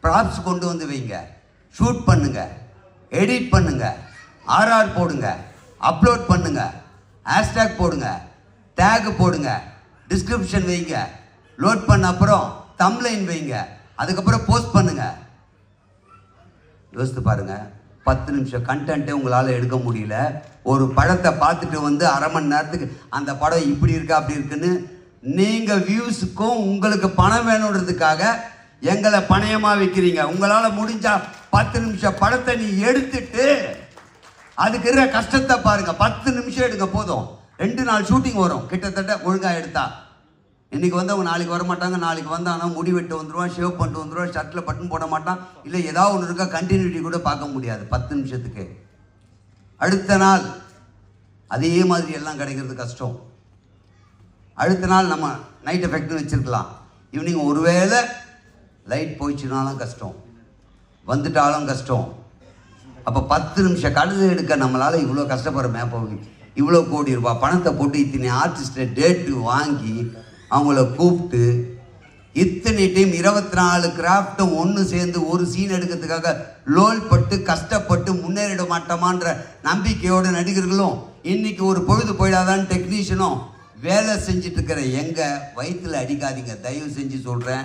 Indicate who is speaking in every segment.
Speaker 1: Props கொண்டு வந்து வைங்க, ஷூட் பண்ணுங்க, எடிட் பண்ணுங்க, ஆர்ஆர் போடுங்க, அப்லோட் பண்ணுங்க, ஹேஷ்டேக் போடுங்க, டேக் போடுங்க, டிஸ்கிரிப்ஷன் வைங்க, லோட் பண்ண அப்புறம் தம்ப்லைன் வைங்க, அதுக்கப்புறம் போஸ்ட் பண்ணுங்க. யோசித்து பாருங்க, 10 நிமிஷம் கண்டென்ட்டே உங்களால் எடுக்க முடியல. ஒரு படத்தை பார்த்துட்டு வந்து அரை மணி நேரத்துக்கு அந்த படம் இப்படி இருக்கா அப்படி இருக்குன்னு நீங்கள் வியூஸுக்கும் உங்களுக்கு பணம் வேணுன்றதுக்காக எங்களை பணயமாக வைக்கிறீங்க. உங்களால் முடிஞ்சா 10 நிமிஷம் படத்தை நீ எடுத்துட்டு அதுக்கு இருக்கிற கஷ்டத்தை பாருங்க. 10 நிமிஷம் எடுக்க போதும். 2 நாள் ஷூட்டிங் வரும் கிட்டத்தட்ட ஒழுங்காக எடுத்தா. இன்றைக்கி வந்தவங்க நாளைக்கு வர மாட்டாங்க, நாளைக்கு வந்தாங்கன்னா முடி வெட்டு வந்துடுவான், ஷேவ் பண்ணிட்டு வந்துடுவான், ஷர்ட்டில் பட்டன் போட மாட்டான், இல்லை ஏதாவது ஒன்று இருக்கா, கண்டினியூட்டி கூட பார்க்க முடியாது 10 நிமிஷத்துக்கு. அடுத்த நாள் அதே மாதிரி எல்லாம் கிடைக்கிறது கஷ்டம். அடுத்த நாள் நம்ம நைட் எஃபெக்ட்னு வச்சுருக்கலாம். ஈவினிங் ஒருவேளை லைட் போயிடுச்சுனாலும் கஷ்டம், வந்துட்டாலும் கஷ்டம். அப்போ 10 நிமிஷம் கழுது எடுக்க நம்மளால் இவ்வளோ கஷ்டப்படுறோமே. அப்போ இவ்வளோ கோடி ரூபாய் பணத்தை போட்டு இத்தனை ஆர்டிஸ்ட்டை டேட்டு வாங்கி அவங்கள கூப்பிட்டு இத்தனை டைம் 24 கிராஃப்ட்டும் ஒன்று சேர்ந்து ஒரு சீன் எடுக்கிறதுக்காக லோல் பட்டு கஷ்டப்பட்டு முன்னேறிட மாட்டோமான்ற நம்பிக்கையோட நடிகர்களும் இன்னைக்கு ஒரு பொழுது போயிடாதான்னு டெக்னீஷியனும் வேலை செஞ்சுட்டு இருக்கிற எங்கள் வயிற்றில் அடிக்காதீங்க, தயவு செஞ்சு சொல்கிறேன்.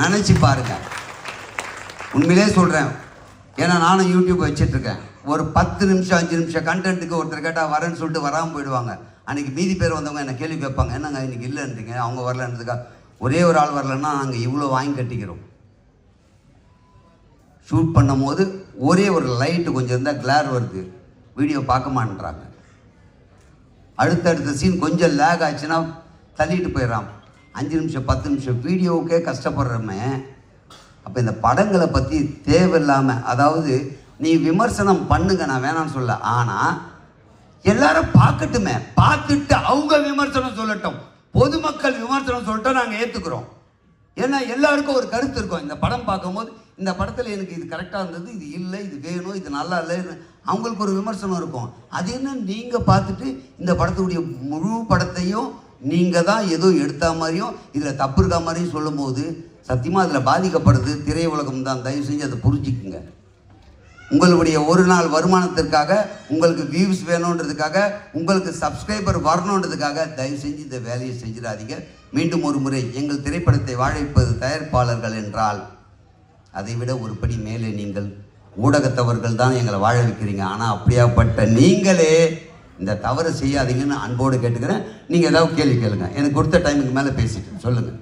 Speaker 1: நினச்சி பாருங்க, உண்மையிலே சொல்கிறேன். ஏன்னா நானும் யூடியூப் வச்சிட்ருக்கேன். ஒரு 10 நிமிஷம் 5 நிமிஷம் கண்டென்ட்டுக்கு ஒருத்தர் கேட்டால் வரேன்னு சொல்லிட்டு வராமல் போயிடுவாங்க. அன்றைக்கி மீதி பேர் வந்தவங்க என்னை கேள்வி கேட்பாங்க, என்னங்க இன்றைக்கி இல்லைன்றீங்க, அவங்க வரலன்றதுக்கா. ஒரே ஒரு ஆள் வரலன்னா நாங்கள் இவ்வளோ வாங்கி கட்டிக்கிறோம். ஷூட் பண்ணும் போது ஒரே ஒரு லைட்டு கொஞ்சம் இருந்தால் கிளார் வருது, வீடியோ பார்க்க மாட்டேன்றாங்க. அடுத்தடுத்த சீன் கொஞ்சம் லேக் ஆச்சுன்னா தள்ளிட்டு போயிடறான். 5 நிமிஷம் 10 நிமிஷம் வீடியோவுக்கே கஷ்டப்படுறோமே. அப்போ இந்த படங்களை பற்றி தேவையில்லாமல், அதாவது நீ விமர்சனம் பண்ணுங்க, நான் வேணான்னு சொல்ல, ஆனால் எல்லாரும் பார்க்கட்டுமே, பார்த்துட்டு அவங்க விமர்சனம் சொல்லட்டும். பொதுமக்கள் விமர்சனம் சொல்லிட்டோம் நாங்கள் ஏற்றுக்கிறோம். ஏன்னா எல்லாருக்கும் ஒரு கருத்து இருக்கும். இந்த படம் பார்க்கும்போது இந்த படத்தில் எனக்கு இது கரெக்டாக இருந்தது, இது இல்லை, இது வேணும், இது நல்லா இல்லைன்னு அவங்களுக்கு ஒரு விமர்சனம் இருக்கும். அது என்ன, நீங்கள் பார்த்துட்டு இந்த படத்துடைய முழு படத்தையும் நீங்கள் தான் ஏதோ எடுத்த மாதிரியும் இதில் தப்பு இருக்கா மாதிரியும் சொல்லும் போது சத்தியமாக அதில் பாதிக்கப்படுறது திரையுலகம் தான். தயவு செஞ்சு அதை புரிஞ்சுக்குங்க. உங்களுடைய ஒரு நாள் வருமானத்திற்காக, உங்களுக்கு வியூஸ் வேணுன்றதுக்காக, உங்களுக்கு சப்ஸ்கிரைபர் வரணுன்றதுக்காக தயவு செஞ்சு இந்த வேலையை செஞ்சிடாதீங்க. மீண்டும் ஒரு முறை, எங்கள் திரைப்படத்தை வாழ வைப்பது தயாரிப்பாளர்கள் என்றால் அதை விட ஒரு படி மேலே நீங்கள் ஊடகத்தவர்கள் தான் எங்களை வாழ வைக்கிறீங்க. ஆனால் அப்படியாப்பட்ட நீங்களே இந்த தவறு செய்யாதீங்கன்னு அன்போடு கேட்டுக்கிறேன். நீங்கள் ஏதாவது கேள்வி கேளுங்க. எனக்கு கொடுத்த டைமுக்கு மேலே பேசிட்டு சொல்லுங்கள்.